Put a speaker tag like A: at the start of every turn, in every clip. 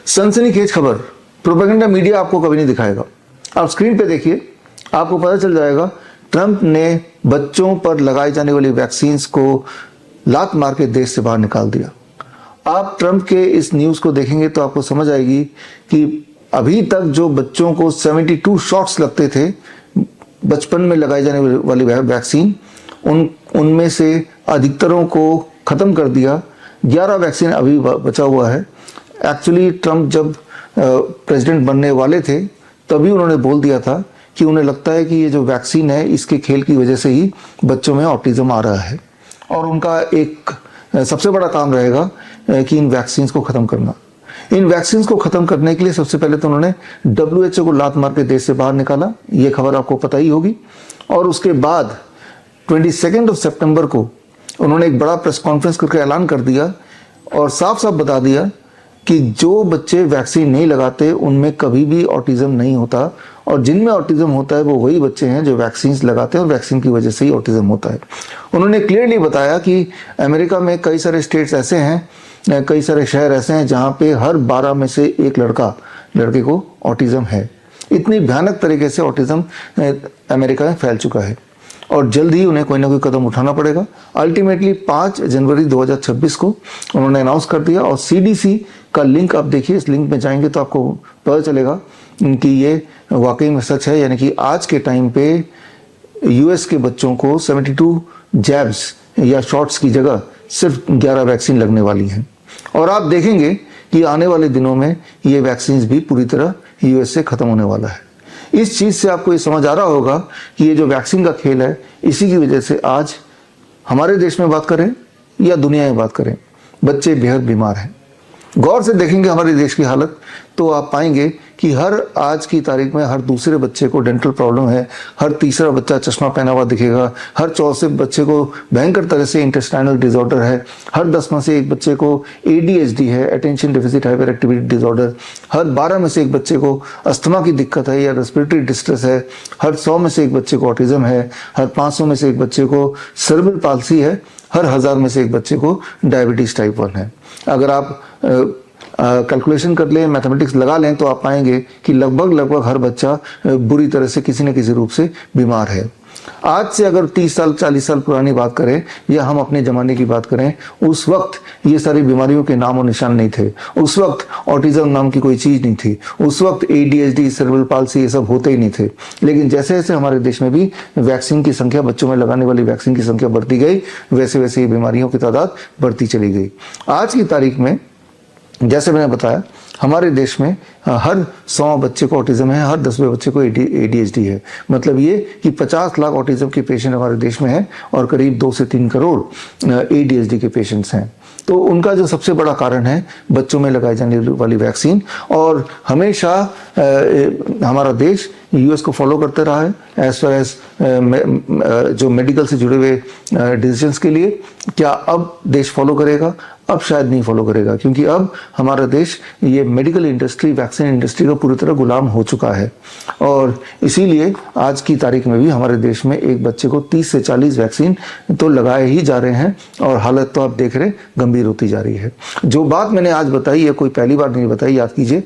A: सनसनीखेज खबर propaganda media आपको कभी नहीं दिखाएगा। आप स्क्रीन पे देखिए, आपको पता चल जाएगा ट्रंप ने बच्चों पर लगाई जाने वाली वैक्सीन्स को लात मार के देश से बाहर निकाल दिया। आप ट्रंप के इस न्यूज को देखेंगे तो आपको समझ आएगी कि अभी तक जो बच्चों को 72 शॉट्स लगते थे बचपन में लगाई जाने वाली वैक्सीन, उनमें से अधिकतरों को खत्म कर दिया। 11 वैक्सीन अभी बचा हुआ है। एक्चुअली ट्रंप जब प्रेसिडेंट बनने वाले थे तभी उन्होंने बोल दिया था कि उन्हें लगता है कि ये जो वैक्सीन है इसके खेल की वजह से ही बच्चों में ऑटिज्म आ रहा है और उनका एक सबसे बड़ा काम रहेगा कि इन वैक्सीन को ख़त्म करना। इन वैक्सीन को ख़त्म करने के लिए सबसे पहले तो उन्होंने WHO को लात मार के देश से बाहर निकाला, ये खबर आपको पता ही होगी। और उसके बाद 22 सितंबर को उन्होंने एक बड़ा प्रेस कॉन्फ्रेंस करके ऐलान कर दिया और साफ साफ बता दिया कि जो बच्चे वैक्सीन नहीं लगाते उनमें कभी भी ऑटिज्म नहीं होता और जिनमें ऑटिज्म होता है वो वही बच्चे हैं जो वैक्सीन लगाते हैं और वैक्सीन की वजह से ही ऑटिज्म होता है। उन्होंने क्लियरली बताया कि अमेरिका में कई सारे स्टेट्स ऐसे हैं, कई सारे शहर ऐसे हैं जहाँ पे हर 12 में से एक लड़के को ऑटिज्म है। इतनी भयानक तरीके से ऑटिज्म अमेरिका में फैल चुका है और जल्द ही उन्हें कोई ना कोई कदम उठाना पड़ेगा। अल्टीमेटली 5 जनवरी 2026 को उन्होंने अनाउंस कर दिया और CDC का लिंक आप देखिए, इस लिंक में जाएंगे तो आपको पता चलेगा कि ये वाकई में सच है। यानी कि आज के टाइम पे US के बच्चों को 72 जैब्स या शॉट्स की जगह सिर्फ 11 वैक्सीन लगने वाली हैं और आप देखेंगे कि आने वाले दिनों में ये वैक्सीन भी पूरी तरह US से खत्म होने वाला है। इस चीज से आपको ये समझ आ रहा होगा कि ये जो वैक्सीन का खेल है इसी की वजह से आज हमारे देश में बात करें या दुनिया में बात करें, बच्चे बेहद बीमार हैं। गौर से देखेंगे हमारे देश की हालत तो आप पाएंगे कि हर आज की तारीख में हर दूसरे बच्चे को डेंटल प्रॉब्लम है, हर तीसरा बच्चा चश्मा पहना हुआ दिखेगा, हर चौथे बच्चे को भयंकर तरह से इंटेस्टाइनल डिसऑर्डर है, हर 10 में से एक बच्चे को ADHD है, attention deficit hyperactivity disorder, हर 12 में से एक बच्चे को अस्थमा की दिक्कत है या रेस्पिरेटरी डिस्ट्रेस है, हर 100 में से एक बच्चे को ऑटिज्म है, हर 500 में से एक बच्चे को सेरेब्रल पाल्सी है, हर 1000 में से एक बच्चे को डायबिटीज टाइप 1 है। अगर आप कैलकुलेशन कर लें, मैथमेटिक्स लगा लें तो आप पाएंगे कि लगभग हर बच्चा बुरी तरह से किसी न किसी रूप से बीमार है। आज से अगर 30 साल 40 साल पुरानी बात करें या हम अपने ज़माने की बात करें, उस वक्त ये सारी बीमारियों के नाम और निशान नहीं थे। उस वक्त ऑटिज्म नाम की कोई चीज़ नहीं थी। उस वक्त ADHD, सेरेब्रल पाल्सी ये सब होते ही नहीं थे। लेकिन जैसे जैसे हमारे देश में भी वैक्सीन की संख्या, बच्चों में लगाने वाली वैक्सीन की संख्या बढ़ती गई, वैसे वैसे ये बीमारियों की तादाद बढ़ती चली गई। आज की तारीख में जैसे मैंने बताया हमारे देश में हर 100 बच्चे को ऑटिज्म है, हर 10वें बच्चे को ADHD है। मतलब ये कि 50 लाख ऑटिज्म के पेशेंट हमारे देश में हैं और करीब 2 से 3 करोड़ ADHD के पेशेंट्स हैं। तो उनका जो सबसे बड़ा कारण है बच्चों में लगाई जाने वाली वैक्सीन। और हमेशा हमारा देश US को फॉलो करते रहा है एज फार एज जो मेडिकल से जुड़े हुए डिसीजंस के लिए। क्या अब देश फॉलो करेगा? अब शायद नहीं फॉलो करेगा, क्योंकि अब हमारा देश ये मेडिकल इंडस्ट्री, वैक्सीन इंडस्ट्री का पूरी तरह गुलाम हो चुका है। और इसीलिए आज की तारीख में भी हमारे देश में एक बच्चे को 30 से 40 वैक्सीन तो लगाए ही जा रहे हैं और हालत तो आप देख रहे गंभीर होती जा रही है। जो बात मैंने आज बताई है कोई पहली बार नहीं बताई, याद कीजिए।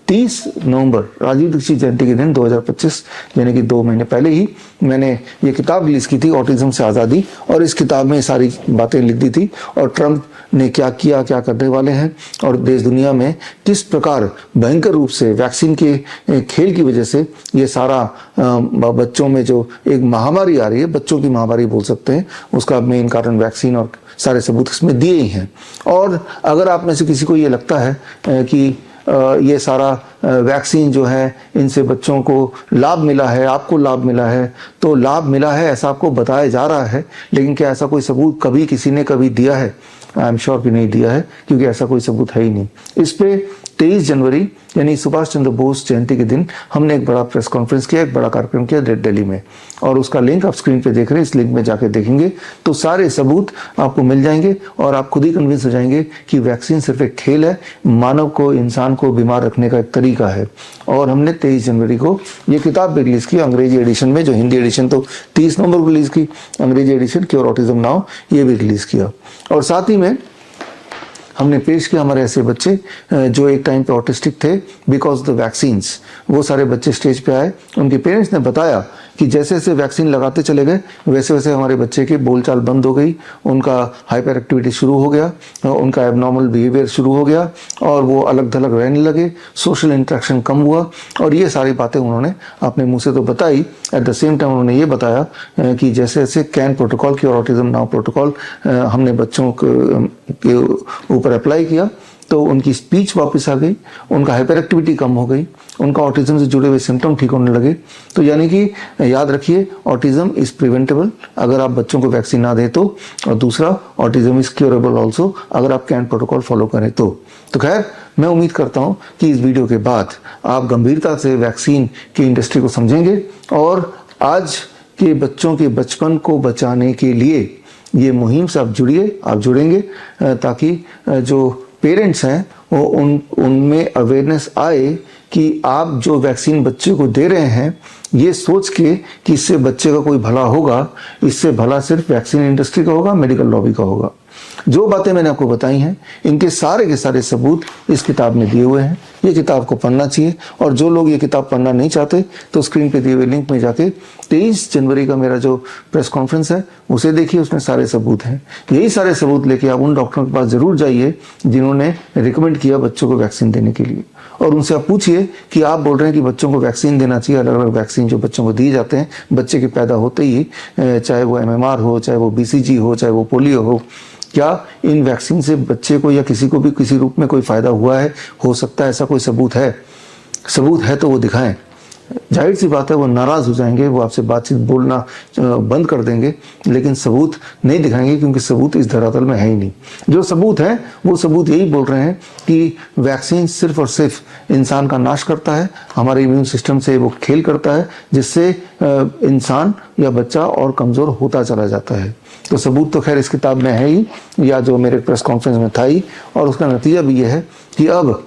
A: 30 नवंबर राजीव दीक्षित जयंती के दिन 2025 यानी कि 2 महीने पहले ही मैंने ये किताब रिलीज की थी, ऑटिज्म से आज़ादी, और इस किताब में सारी बातें लिख दी थी और ट्रंप ने क्या किया, क्या करने वाले हैं और देश दुनिया में किस प्रकार भयंकर रूप से वैक्सीन के खेल की वजह से ये सारा बच्चों में जो एक महामारी आ रही है, बच्चों की महामारी बोल सकते हैं, उसका मेन कारण वैक्सीन और सारे सबूत इसमें दिए ही हैं। और अगर आप में से किसी को ये लगता है कि ये सारा वैक्सीन जो है इनसे बच्चों को लाभ मिला है, आपको लाभ मिला है, तो लाभ मिला है ऐसा आपको बताया जा रहा है, लेकिन क्या ऐसा कोई सबूत कभी किसी ने कभी दिया है? आई एम श्योर कि नहीं दिया है, क्योंकि ऐसा कोई सबूत है ही नहीं। इस पे 23 जनवरी यानी सुभाष चंद्र बोस जयंती के दिन हमने एक बड़ा प्रेस कॉन्फ्रेंस किया, एक बड़ा कार्यक्रम किया दिल्ली में, और उसका लिंक आप स्क्रीन पे देख रहे हैं। इस लिंक में जाके देखेंगे तो सारे सबूत आपको मिल जाएंगे और आप खुद ही कन्विंस हो जाएंगे कि वैक्सीन सिर्फ एक खेल है, मानव को, इंसान को बीमार रखने का एक तरीका है। और हमने 23 जनवरी को ये किताब भी रिलीज की अंग्रेजी एडिशन में, जो हिंदी एडिशन तो 30 नवंबर को रिलीज की, अंग्रेजी एडिशन क्योर ऑटिज्म नाउ ये भी रिलीज किया। और साथ ही में हमने पेश किया हमारे ऐसे बच्चे जो एक टाइम पे ऑटिस्टिक थे बिकॉज ऑफ द वैक्सीन्स। वो सारे बच्चे स्टेज पे आए, उनके पेरेंट्स ने बताया कि जैसे जैसे वैक्सीन लगाते चले गए वैसे वैसे हमारे बच्चे की बोलचाल बंद हो गई, उनका हाइपर एक्टिविटी शुरू हो गया, उनका एबनॉर्मल बिहेवियर शुरू हो गया और वो अलग थलग रहने लगे, सोशल इंटरेक्शन कम हुआ। और ये सारी बातें उन्होंने अपने मुंह से तो बताई, एट द सेम टाइम उन्होंने ये बताया कि जैसे जैसे कैन प्रोटोकॉल की और ऑटिज्म नाउ प्रोटोकॉल हमने बच्चों के ऊपर अप्लाई किया तो उनकी स्पीच वापस आ गई, उनका हाइपर एक्टिविटी कम हो गई, उनका ऑटिज्म से जुड़े हुए सिम्टम ठीक होने लगे। तो यानी कि याद रखिए ऑटिज्म इज प्रिवेंटेबल अगर आप बच्चों को वैक्सीन ना दें तो, और दूसरा ऑटिज्म इज क्योरेबल ऑल्सो अगर आप कैन प्रोटोकॉल फॉलो करें तो। खैर मैं उम्मीद करता हूं कि इस वीडियो के बाद आप गंभीरता से वैक्सीन की इंडस्ट्री को समझेंगे और आज के बच्चों के बचपन को बचाने के लिए ये मुहिम से आप जुड़िए, आप जुड़ेंगे ताकि जो पेरेंट्स हैं वो उनमें अवेयरनेस आए कि आप जो वैक्सीन बच्चे को दे रहे हैं ये सोच के कि इससे बच्चे का कोई भला होगा, इससे भला सिर्फ वैक्सीन इंडस्ट्री का होगा, मेडिकल लॉबी का होगा। जो बातें मैंने आपको बताई हैं इनके सारे के सारे सबूत इस किताब में दिए हुए हैं। ये किताब को पढ़ना चाहिए और जो लोग ये किताब पढ़ना नहीं चाहते तो स्क्रीन पे दिए हुए लिंक में जाके 23 जनवरी का मेरा जो प्रेस कॉन्फ्रेंस है उसे देखिए, उसमें सारे सबूत हैं। यही सारे सबूत लेके आप उन डॉक्टरों के पास जरूर जाइए जिन्होंने रिकमेंड किया बच्चों को वैक्सीन देने के लिए और उनसे आप पूछिए कि आप बोल रहे हैं कि बच्चों को वैक्सीन देना चाहिए, अलग अलग वैक्सीन जो बच्चों को दिए जाते हैं बच्चे के पैदा होते ही, चाहे वो MMR हो, चाहे वो BCG हो, चाहे वो पोलियो हो, क्या इन वैक्सीन से बच्चे को या किसी को भी किसी रूप में कोई फायदा हुआ है, हो सकता है ऐसा कोई सबूत है? सबूत है तो वो दिखाएं। जाहिर सी बात है वो नाराज हो जाएंगे, वो आपसे बातचीत बोलना बंद कर देंगे, लेकिन सबूत नहीं दिखाएंगे क्योंकि सबूत इस धरातल में है ही नहीं। जो सबूत है वो सबूत यही बोल रहे हैं कि वैक्सीन सिर्फ और सिर्फ इंसान का नाश करता है, हमारे इम्यून सिस्टम से वो खेल करता है जिससे इंसान या बच्चा और कमज़ोर होता चला जाता है। तो सबूत तो खैर इस किताब में है ही, या जो मेरे प्रेस कॉन्फ्रेंस में था ही, और उसका नतीजा भी ये है कि अब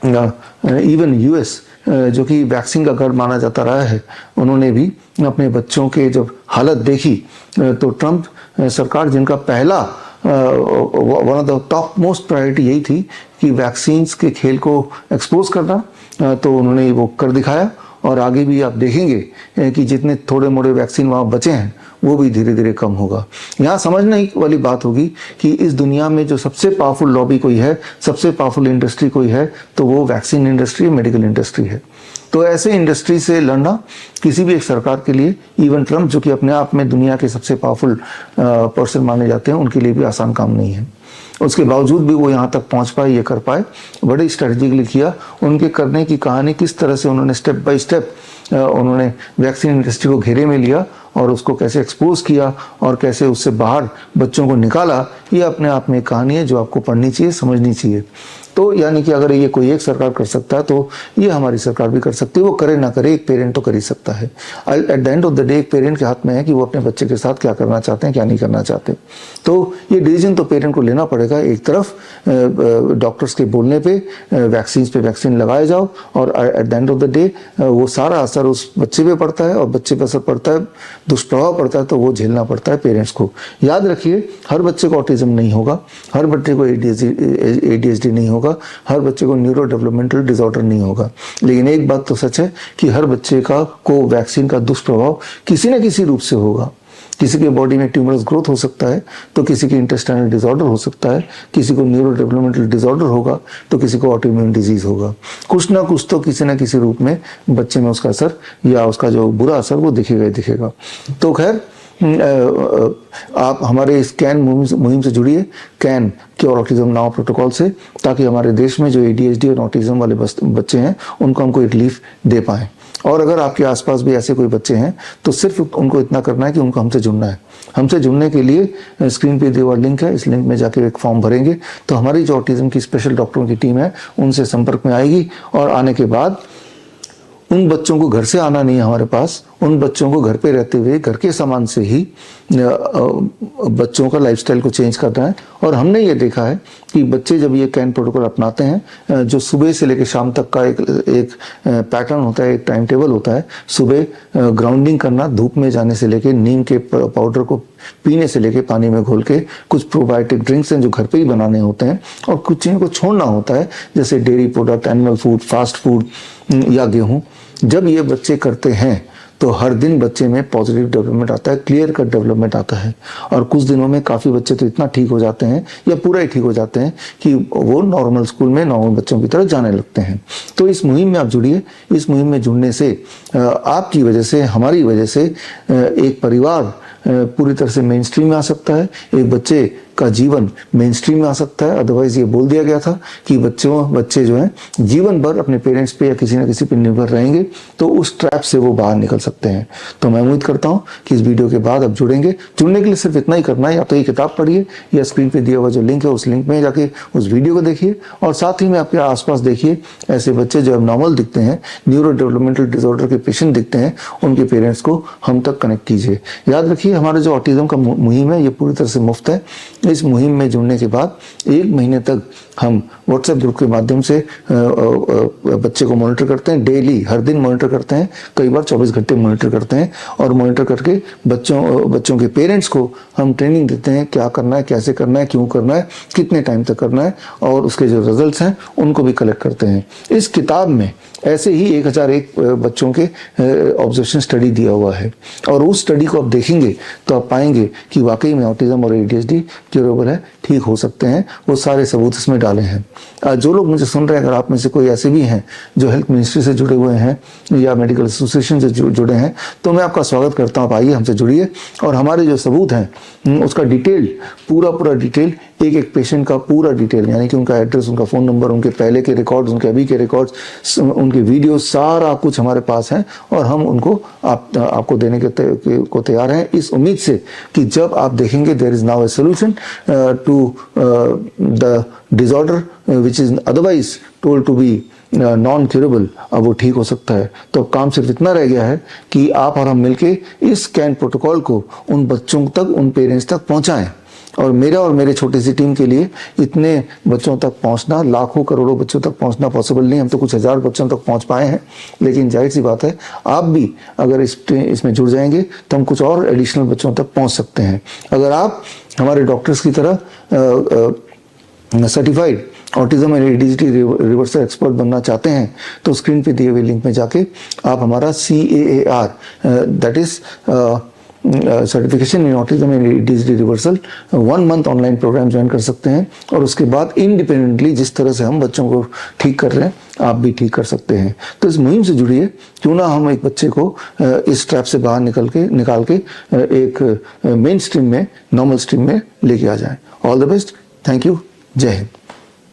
A: इवन US जो कि वैक्सीन का गढ़ माना जाता रहा है, उन्होंने भी अपने बच्चों के जब हालत देखी तो ट्रंप सरकार जिनका पहला one of the top most priority यही थी कि वैक्सीन्स के खेल को एक्सपोज करना, तो उन्होंने वो कर दिखाया। और आगे भी आप देखेंगे कि जितने थोड़े मोड़े वैक्सीन वहाँ बचे हैं वो भी धीरे धीरे कम होगा। यहाँ समझने वाली बात होगी कि इस दुनिया में जो सबसे पावरफुल लॉबी कोई है, सबसे पावरफुल इंडस्ट्री कोई है तो वो वैक्सीन इंडस्ट्री, मेडिकल इंडस्ट्री है। तो ऐसे इंडस्ट्री से लड़ना किसी भी एक सरकार के लिए, इवन ट्रंप जो कि अपने आप में दुनिया के सबसे पावरफुल पर्सन माने जाते हैं, उनके लिए भी आसान काम नहीं है। उसके बावजूद भी वो यहाँ तक पहुँच पाए, ये कर पाए, बड़ी स्ट्रेटेजिकली किया। उनके करने की कहानी किस तरह से उन्होंने स्टेप बाय स्टेप उन्होंने वैक्सीन इंडस्ट्री को घेरे में लिया और उसको कैसे एक्सपोज किया और कैसे उससे बाहर बच्चों को निकाला, ये अपने आप में एक कहानी है जो आपको पढ़नी चाहिए, समझनी चाहिए। तो यानी कि अगर ये कोई एक सरकार कर सकता है तो ये हमारी सरकार भी कर सकती है। वो करे ना करे एक पेरेंट तो कर ही सकता है। At the end of the day एक पेरेंट के हाथ में है कि वो अपने बच्चे के साथ क्या करना चाहते हैं, क्या नहीं करना चाहते। तो ये डिसीजन तो पेरेंट को लेना पड़ेगा। एक तरफ डॉक्टर्स के बोलने पे वैक्सीन लगाए जाओ और at the end of the day वो सारा असर उस बच्चे पे पड़ता है और बच्चे पे असर पड़ता है, दुष्प्रभाव पड़ता है, तो वो झेलना पड़ता है पेरेंट्स को। याद रखिए हर बच्चे को ऑटिज्म नहीं होगा, हर बच्चे को ADHD नहीं होगा, हर बच्चे को न्यूरो डेवलपमेंटल डिसऑर्डर नहीं होगा। लेकिन एक बात तो सच है कि हर बच्चे को वैक्सीन का दुष्प्रभाव किसी न किसी रूप से होगा। किसी के बॉडी में ट्यूमरस ग्रोथ हो सकता है तो किसी के इंटेस्टाइनल डिसऑर्डर हो सकता है, किसी को न्यूरो डेवलपमेंटल डिसऑर्डर होगा तो किसी को ऑटोइम्यून डिजीज होगा। कुछ ना कुछ तो किसी न किसी रूप में बच्चे में उसका असर या उसका जो बुरा असर वो दिखेगा ही दिखेगा। तो खैर आप हमारे इस कैन मुहिम से जुड़िए, can cure autism now protocol से, ताकि हमारे देश में जो ADHD और ऑटिज्म वाले बच्चे हैं उनको हम कोई रिलीफ दे पाएँ। और अगर आपके आसपास भी ऐसे कोई बच्चे हैं तो सिर्फ उनको इतना करना है कि उनको हमसे जुड़ना है। हमसे जुड़ने के लिए स्क्रीन पे दिया हुआ लिंक है, इस लिंक में जाके एक फॉर्म भरेंगे तो हमारी जो ऑटिज्म की स्पेशल डॉक्टरों की टीम है उनसे संपर्क में आएगी और आने के बाद उन बच्चों को घर से आना नहीं है हमारे पास, उन बच्चों को घर पे रहते हुए घर के सामान से ही बच्चों का लाइफस्टाइल को चेंज करना है। और हमने ये देखा है कि बच्चे जब ये कैन प्रोटोकॉल अपनाते हैं, जो सुबह से लेकर शाम तक का एक पैटर्न होता है, एक टाइम टेबल होता है। सुबह ग्राउंडिंग करना, धूप में जाने से लेके नीम के पाउडर को पीने से लेके पानी में घोल के, कुछ प्रोबायोटिक ड्रिंक्स हैं जो घर पे ही बनाने होते हैं, और कुछ चीज़ों को छोड़ना होता है जैसे dairy product, animal food, fast food या गेहूँ। जब ये बच्चे करते हैं तो हर दिन बच्चे में पॉजिटिव डेवलपमेंट आता है, क्लियर कट डेवलपमेंट आता है, और कुछ दिनों में काफ़ी बच्चे तो इतना ठीक हो जाते हैं या पूरा ही ठीक हो जाते हैं कि वो नॉर्मल स्कूल में नॉर्मल बच्चों की तरह जाने लगते हैं। तो इस मुहिम में आप जुड़िए। इस मुहिम में जुड़ने से आपकी वजह से, हमारी वजह से एक परिवार पूरी तरह से मेन स्ट्रीम में आ सकता है, एक बच्चे का जीवन मेन स्ट्रीम में आ सकता है। अदरवाइज ये बोल दिया गया था कि बच्चे जो हैं जीवन भर अपने पेरेंट्स पे या किसी न किसी पे निर्भर रहेंगे, तो उस ट्रैप से वो बाहर निकल सकते हैं। तो मैं उम्मीद करता हूँ कि इस वीडियो के बाद आप जुड़ेंगे। जुड़ने के लिए सिर्फ इतना ही करना है, या तो ये किताब पढ़िए या स्क्रीन पे दिया हुआ जो लिंक है उस लिंक में जाके उस वीडियो को देखिए, और साथ ही में आपके आसपास देखिए ऐसे बच्चे जो एबनॉर्मल दिखते हैं, न्यूरो डेवलपमेंटल डिसऑर्डर के पेशेंट दिखते हैं, उनके पेरेंट्स को हम तक कनेक्ट कीजिए। याद रखिए, हमारा जो ऑटिज्म का मुहिम है ये पूरी तरह से मुफ्त है। इस मुहिम में जुड़ने के बाद 1 महीने तक हम व्हाट्सएप ग्रुप के माध्यम से बच्चे को मॉनिटर करते हैं, डेली हर दिन मॉनिटर करते हैं, कई बार 24 घंटे मॉनिटर करते हैं, और मॉनिटर करके बच्चों के पेरेंट्स को हम ट्रेनिंग देते हैं, क्या करना है, कैसे करना है, क्यों करना है, कितने टाइम तक करना है, और उसके जो रिजल्ट्स हैं उनको भी कलेक्ट करते हैं। इस किताब में ऐसे ही 1001 बच्चों के ऑब्जर्वेशन स्टडी दिया हुआ है, और उस स्टडी को आप देखेंगे तो आप पाएंगे कि वाकई में ऑटिज्म और ADHD क्यूरेबल है, ठीक हो सकते हैं। वो सारे सबूत इसमें डाले हैं। जो लोग मुझे सुन रहे हैं, अगर आप में से कोई ऐसे भी हैं जो हेल्थ मिनिस्ट्री से जुड़े हुए हैं या मेडिकल एसोसिएशन से जुड़े हैं, तो मैं आपका स्वागत करता हूँ। आप आइए, हमसे जुड़िए, और हमारे जो सबूत हैं उसका डिटेल, पूरा डिटेल, एक पेशेंट का पूरा डिटेल, यानी कि उनका एड्रेस, उनका फ़ोन नंबर, उनके पहले के रिकॉर्ड्स, उनके अभी के रिकॉर्ड्स, उनके वीडियो, सारा कुछ हमारे पास है, और हम उनको आपको देने को तैयार हैं, इस उम्मीद से कि जब आप देखेंगे there is now a solution to the disorder which is otherwise told to be non curable, अब वो ठीक हो सकता है। तो काम सिर्फ इतना रह गया है कि आप और हम मिलके इस कैन प्रोटोकॉल को उन बच्चों तक, उन पेरेंट्स तक पहुंचाएं। और मेरा और मेरे छोटी सी टीम के लिए इतने बच्चों तक पहुंचना, लाखों करोड़ों बच्चों तक पहुंचना पॉसिबल नहीं। हम तो कुछ 1000 बच्चों तक पहुंच पाए हैं, लेकिन जाहिर सी बात है आप भी अगर इसमें जुड़ जाएंगे तो हम कुछ और एडिशनल बच्चों तक पहुंच सकते हैं। अगर आप हमारे डॉक्टर्स की तरह certified autism and ADHD reversal expert बनना चाहते हैं, तो स्क्रीन पे दिए हुए लिंक में जाके आप हमारा CAAR, that is certification in autism and ADHD reversal 1 month online programme join कर सकते हैं, और उसके बाद इंडिपेंडेंटली जिस तरह से हम बच्चों को ठीक कर रहे हैं आप भी ठीक कर सकते हैं। तो इस मुहिम से जुड़िए, क्यों ना हम एक बच्चे को इस ट्रैप से बाहर निकाल के एक मेन स्ट्रीम में, नॉर्मल स्ट्रीम में लेके आ जाएं। All the best, thank you, जय हिंद।